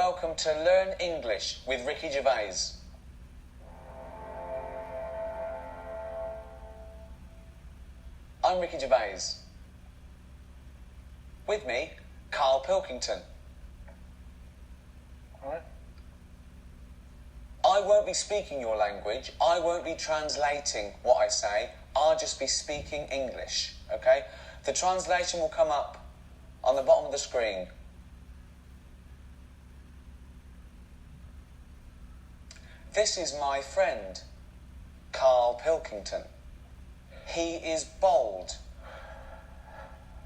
welcome to Learn English with Ricky Gervais. I'm Ricky Gervais. With me, Karl Pilkington. Alright. I won't be speaking your language. I won't be translating what I say. I'll just be speaking English, okay? The translation will come up on the bottom of the screen. This is my friend, Karl Pilkington. He is bold.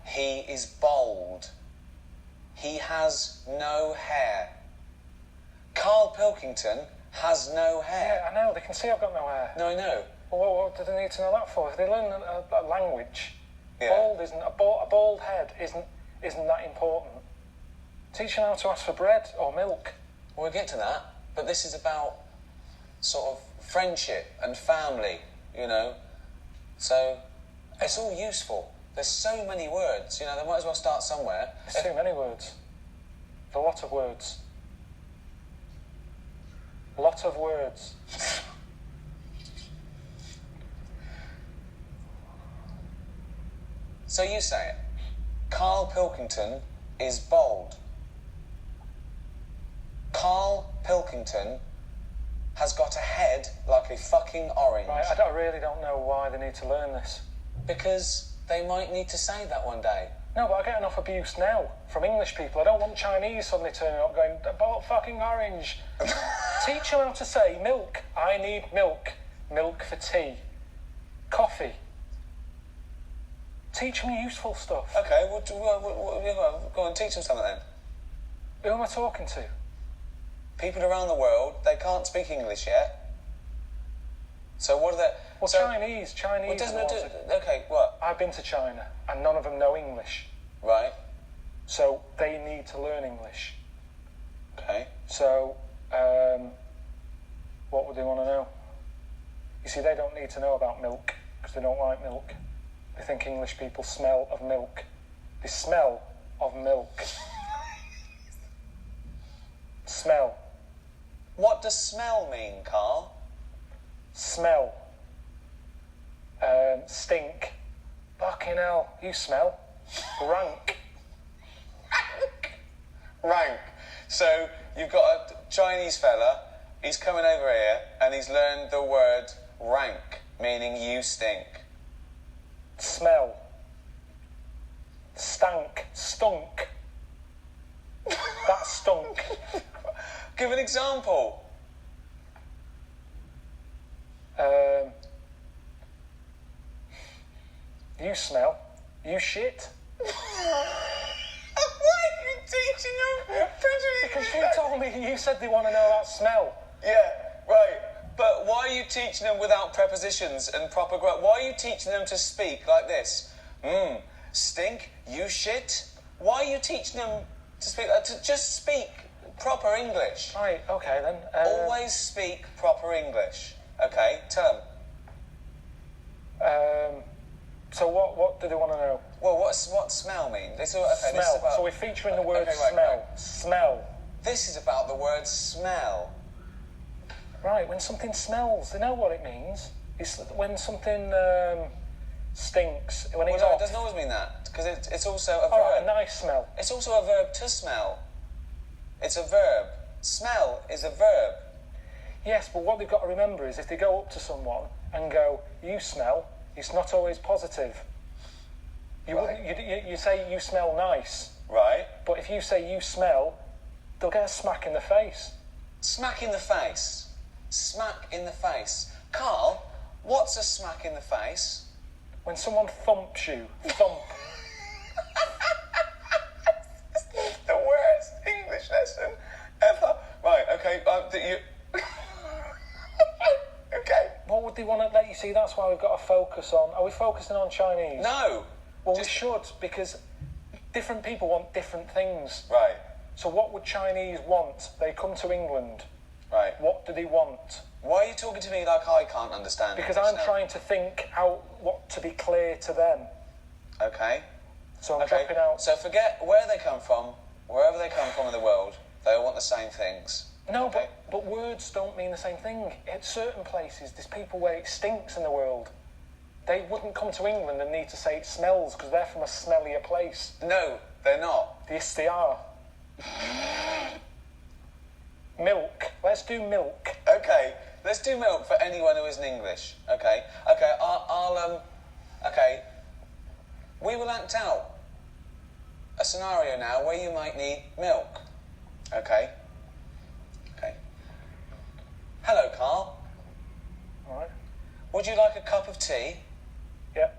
He is bold. He has no hair. Karl Pilkington has no hair. Yeah, I know. They can see I've got no hair. No, I know. Well, what do they need to know that for? If they learn a language, Yeah. a bald head isn't that important. Teach them how to ask for bread or milk. We'll get to that, but this is about sort of friendship and family, you know. So it's all useful. There's so many words, you know, they might as well start somewhere. There's too many words. A lot of words. A lot of words. So you say it. Karl Pilkington is bold. Karl Pilkington has got a head like a fucking orange. Right, I really don't know why they need to learn this. Because they might need to say that one day. No, but I get enough abuse now from English people. I don't want Chinese suddenly turning up going, "Bolt fucking orange." Teach them how to say milk. I need milk. Milk for tea. Coffee. Teach them useful stuff. Okay, well, go on, teach them something then. Who am I talking to? People around the world, they can't speak English yet. So what are they... Well, so, Chinese. Well, okay, what? I've been to China, and none of them know English. Right. So they need to learn English. Okay. So, what would they want to know? You see, they don't need to know about milk, because they don't like milk. They think English people smell of milk. They smell of milk. Smell. What does smell mean, Karl? Smell. Stink. Fucking hell, you smell. Rank. Rank. So you've got a Chinese fella, he's coming over here and he's learned the word rank, meaning you stink. Smell. Stank. Stunk. That stunk. Give an example. You smell. You shit. Why are you teaching them? Because you told me, you said they want to know about smell. Yeah, right. But why are you teaching them without prepositions and proper grammar? Why are you teaching them to speak like this? Stink, you shit. Why are you teaching them to speak? To just speak proper English. Right, okay then. Always speak proper English. Okay, tell them. So what do they want to know? Well, what smell mean? Okay, smell. This is about, so we're featuring the word okay, right, smell. right. Smell. This is about the word smell. Right, when something smells, they know what it means. It's when something stinks. When Well, it's no, hot. it doesn't always mean that, because it's also a verb. Oh, a nice smell. It's also a verb to smell. It's a verb. Smell is a verb. Yes, but what they've got to remember is if they go up to someone and go, "You smell," it's not always positive. You Right. wouldn't. You say you smell nice, Right. but if you say you smell, they'll get a smack in the face. Smack in the face. Smack in the face. Karl, what's a smack in the face? When someone thumps you, thump. The worst English lesson ever. Right, okay, okay. What would they want to let you see? That's why we've got to focus on. Are we focusing on Chinese? No. Well, we should, because different people want different things. Right, So what would Chinese want? They come to England. right. What do they want? Why are you talking to me like I can't understand Because English I'm now? trying to think out what to be clear to them. Okay. So I'm Okay, dropping out. so forget where they come from, wherever they come from in the world. They all want the same things. No, Okay. but words don't mean the same thing. At certain places, there's people where it stinks in the world. They wouldn't come to England and need to say it smells because they're from a smellier place. No, they're not. Yes, they are. Milk. Let's do milk. Okay, let's do milk for anyone who isn't English. Okay, okay. We will act out a scenario now where you might need milk. Okay. Hello, Karl. All right. Would you like a cup of tea? Yeah.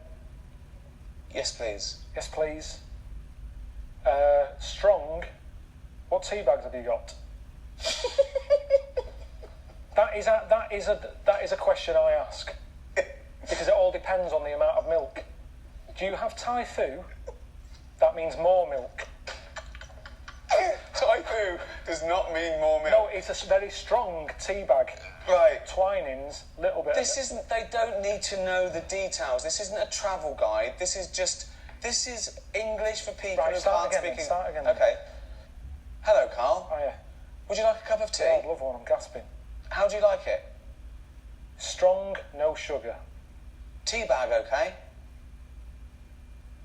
Yes, please. Yes, please. Strong. What tea bags have you got? That is a question I ask because it all depends on the amount of milk. Do you have Thai fu? That means more milk. Thai fu does not mean more milk. No, it's a very strong tea bag. Right. Twinings, little bit. This isn't. They don't need to know the details. This isn't a travel guide. This is English for people who can't speak English. Start again. Okay. Hello, Karl. Oh yeah. Would you like a cup of tea? Yeah, I'd love one. I'm gasping. How do you like it? Strong, no sugar. Tea bag, okay?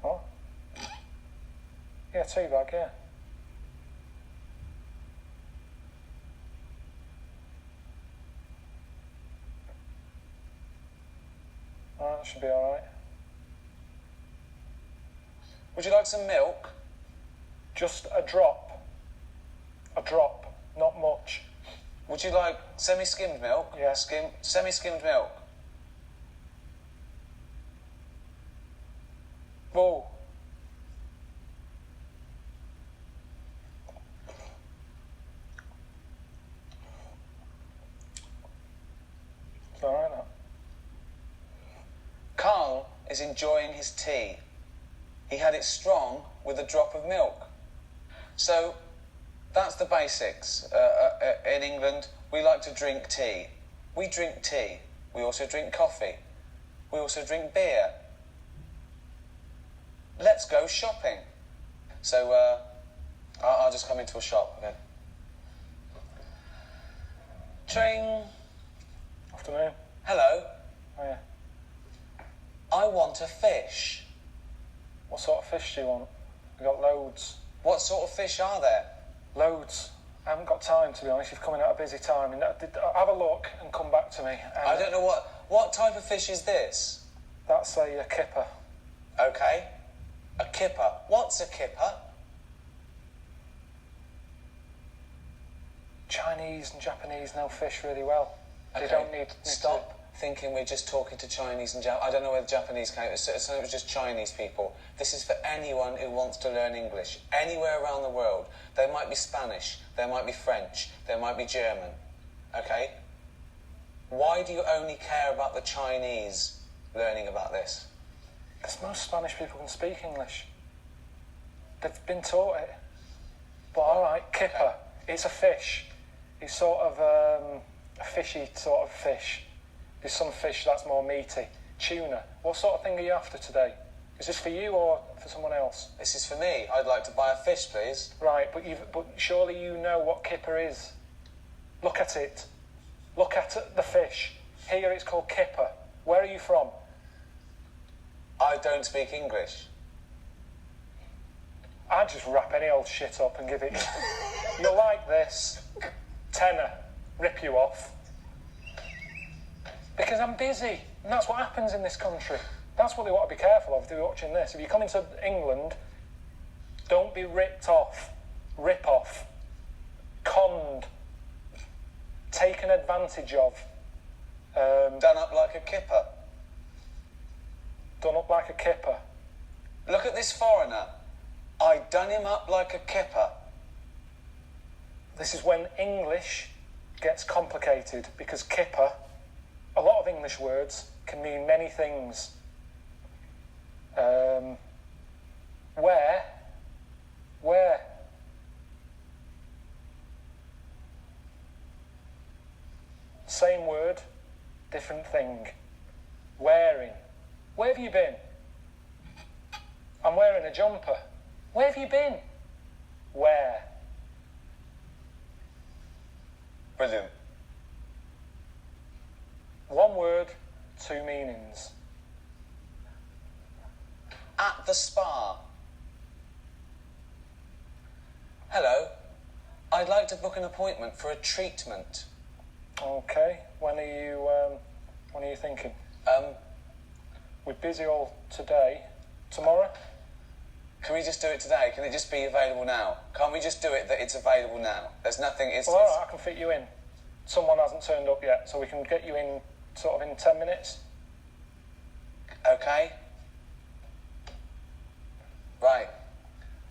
What? Yeah, tea bag. Yeah. That should be all right. Would you like some milk? Just a drop. A drop, not much. Would you like semi-skimmed milk? Yeah. Semi-skimmed milk. Whoa. It's all right, that. Karl is enjoying his tea. He had it strong with a drop of milk. So that's the basics. In England, we like to drink tea. We drink tea. We also drink coffee. We also drink beer. Let's go shopping. So I'll just come into a shop. Okay. Tring. Afternoon. Hello. Oh yeah. I want a fish. What sort of fish do you want? We've got loads. What sort of fish are there? Loads. I haven't got time, to be honest. You've come in at a busy time. Have a look and come back to me. I don't know what type of fish is this. That's a kipper. Okay. A kipper. What's a kipper? Chinese and Japanese know fish really well. Okay. They don't need Stop thinking we're just talking to Chinese and I don't know where the Japanese came. So it was just Chinese people. This is for anyone who wants to learn English. Anywhere around the world. There might be Spanish. There might be French. There might be German. Okay? Why do you only care about the Chinese learning about this? Because most Spanish people can speak English. They've been taught it. But all right, kipper. Okay. It's a fish. It's sort of a fishy sort of fish. There's some fish that's more meaty. Tuna. What sort of thing are you after today? Is this for you or for someone else? This is for me. I'd like to buy a fish, please. Right, but surely you know what kipper is. Look at it. Look at the fish. Here it's called kipper. Where are you from? I don't speak English. I'd just wrap any old shit up and give it... You'll like this. Tenner. Rip you off. Because I'm busy. And that's what happens in this country. That's what they want to be careful of if they're watching this. If you come into England, don't be ripped off. Rip off. Conned. Taken advantage of. Done up like a kipper. Done up like a kipper. Look at this foreigner. I done him up like a kipper. This is when English gets complicated because kipper, a lot of English words can mean many things. Where? Same word, different thing. Wearing. Where have you been? I'm wearing a jumper. Where have you been? Where? Brilliant. One word, two meanings. At the spa. Hello. I'd like to book an appointment for a treatment. Okay. When are you thinking? We're busy all today. Tomorrow? Can we just do it today? Can it just be available now? Can't we just do it that it's available now? There's nothing... Well, all right, I can fit you in. Someone hasn't turned up yet, so we can get you in sort of in 10 minutes. Okay. Right.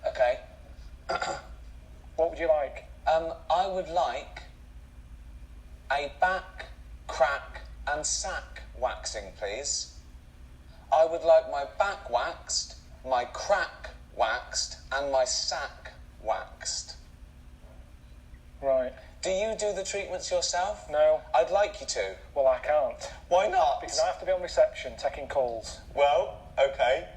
Okay. What would you like? I would like a back, crack and sack waxing, please. I would like my back waxed, my crack waxed and my sack waxed. Right. Do you do the treatments yourself? No. I'd like you to. Well, I can't. Why not? Because I have to be on reception taking calls. Well, okay.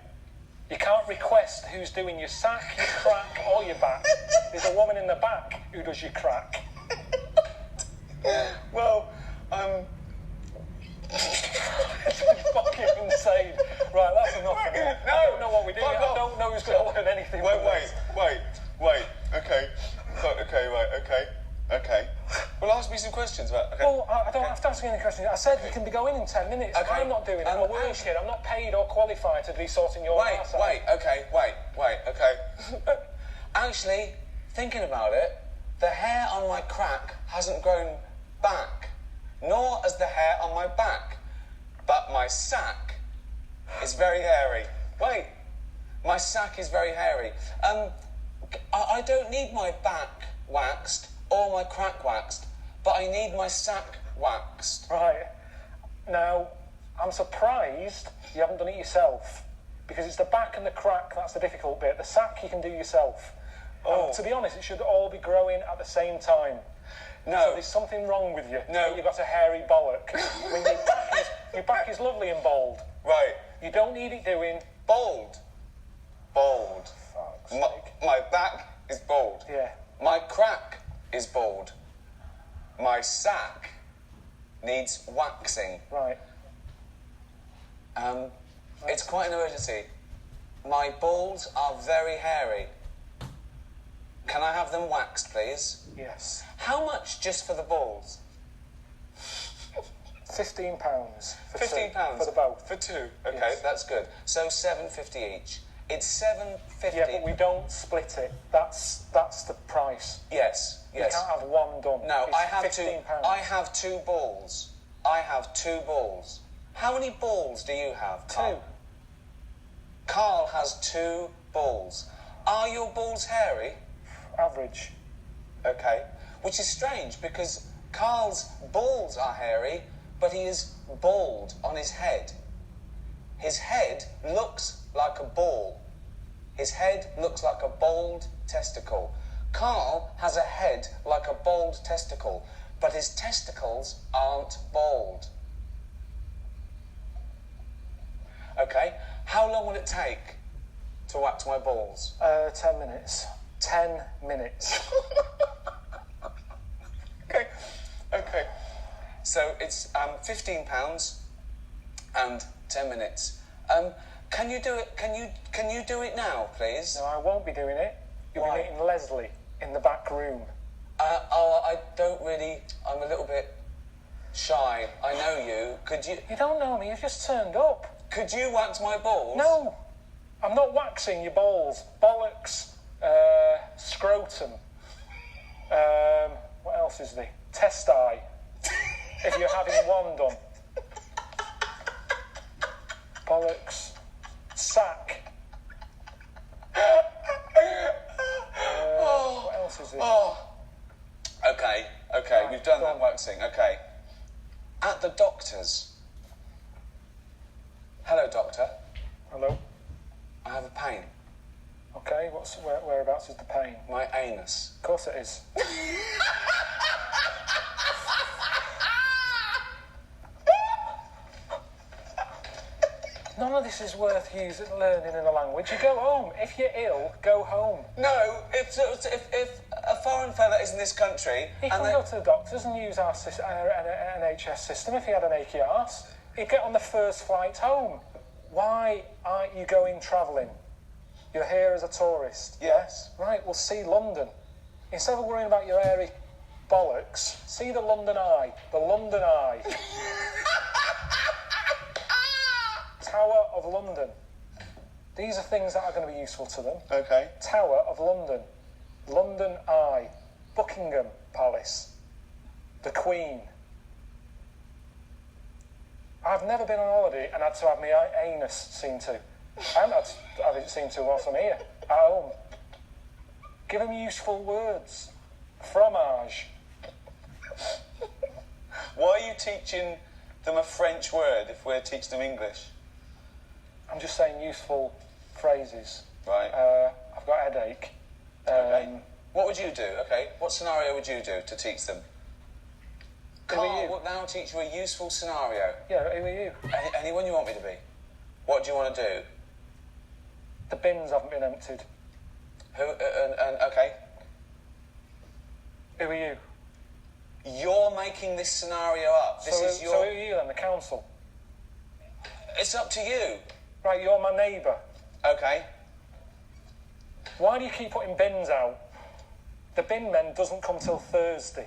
You can't request who's doing your sack, your crack or your back. There's a woman in the back who does your crack. Well, It's fucking insane. Right, that's enough of it. No, I don't know what we're doing. fuck I off. don't know who's going to learn anything from this. Wait. Okay. Okay. Well, ask me some questions about... Okay. Well, I don't have to ask you any questions. I said you can be going in 10 minutes. Okay. I'm not doing it. I'm working. I'm not paid or qualified to be sorting your ass out. Okay. Actually, thinking about it, the hair on my crack hasn't grown back, nor has the hair on my back. But my sack is very hairy. Wait, my sack is very hairy. I don't need my back waxed or my crack waxed, but I need my sack waxed. Right. Now, I'm surprised you haven't done it yourself, because it's the back and the crack that's the difficult bit. The sack you can do yourself. Oh. And to be honest, it should all be growing at the same time. No. So there's something wrong with you. No. You've got a hairy bollock. When your back is lovely and bold. Right. You don't need it doing... Bold. Fuck's sake. My back is bald. Yeah. My crack is bald. My sack needs waxing. Right. It's quite an emergency. My balls are very hairy. Can I have them waxed, please? Yes. How much just for the balls? £15 for £15 two, for the both. For two. Okay, Yes. that's good. So £7.50 each. It's £7.50. Yeah, but we don't split it. That's the price. Yes. You can't have one done. No, It's I have £15. I have two balls. How many balls do you have, Carl? Two. Carl has 2 balls. Are your balls hairy? Average. Okay. Which is strange because Carl's balls are hairy, but he is bald on his head. His head looks like a ball. His head looks like a bald testicle. Carl has a head like a bald testicle, but his testicles aren't bald. Okay. How long will it take to wax my balls? 10 minutes. 10 minutes. Okay. So it's £15 and 10 minutes. Can you do it? Can you do it now, please? No, I won't be doing it. You'll Why? be meeting Leslie in the back room. I don't really. I'm a little bit shy. I know you. Could you? You don't know me. You've just turned up. Could you wax my balls? No, I'm not waxing your balls. Bollocks. Scrotum. What else is there? Testi. If you're having one done. Bollocks. Sack. What else is there? Okay. We've done that waxing. Okay. At the doctor's. Hello, doctor. Hello. I have a pain. Okay, whereabouts is the pain? My anus. Of course it is. None of this is worth learning in a language. You go home. If you're ill, go home. No, if a foreign fella is in this country... He can go to the doctors and use our NHS system if he had an achy arse. He'd get on the first flight home. Why aren't you going travelling? You're here as a tourist. Yes. Right, well, see London. Instead of worrying about your hairy bollocks, see the London Eye. The London Eye. Tower of London. These are things that are going to be useful to them. Okay. Tower of London. London Eye. Buckingham Palace. The Queen. I've never been on holiday and had to have my anus seen to. I haven't had to have it seen to whilst I'm here, at home. Give them useful words. Fromage. Why are you teaching them a French word if we're teaching them English? I'm just saying useful phrases. Right. I've got a headache. Okay. What would you do? Okay. What scenario would you do to teach them? Carl will now teach you a useful scenario. Yeah, who are you? Anyone you want me to be. What do you want to do? The bins haven't been emptied. Okay. Who are you? You're making this scenario up. So who are you then? The council? It's up to you. Right, you're my neighbour. Okay. Why do you keep putting bins out? The bin men doesn't come till Thursday.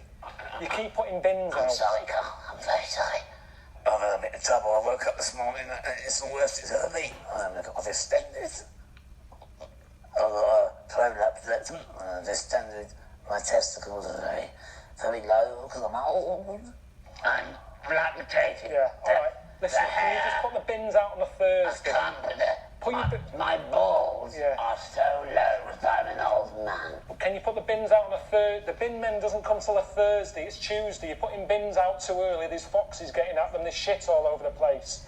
You keep putting bins out. I'm sorry, Carl. I'm very sorry. I've had a bit of trouble. I woke up this morning and it's the worst it's ever been. I've extended. I've prolapsed and distended. My testicles are very, very low because I'm old. I'm lactated. Yeah, alright. Listen, can you just put the bins out on a Thursday? I can't with it. My balls are so low because I'm an old man. Can you put the bins out on a Thursday? The bin men doesn't come till a Thursday. It's Tuesday. You're putting bins out too early. There's foxes getting at them. There's shit all over the place.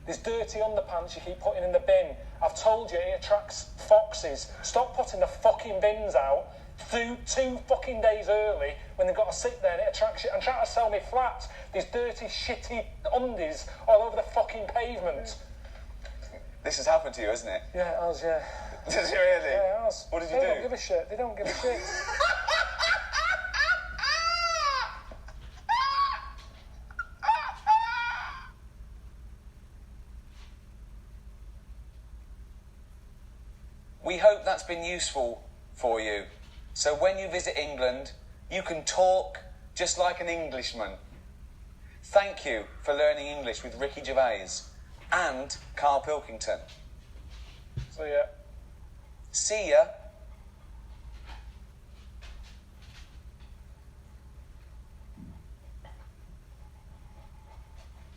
There's dirty underpants you keep putting in the bin. I've told you it attracts foxes. Stop putting the fucking bins out two fucking days early when they've got to sit there and it attracts you. And trying to sell me flats. There's dirty, shitty undies all over the fucking pavement. This has happened to you, hasn't it? Yeah, it has, yeah. Does it really? Yeah, it has. What did you They do? don't give a shit. They don't give a shit. We hope that's been useful for you. So when you visit England, you can talk just like an Englishman. Thank you for learning English with Ricky Gervais and Karl Pilkington. So, yeah. See ya.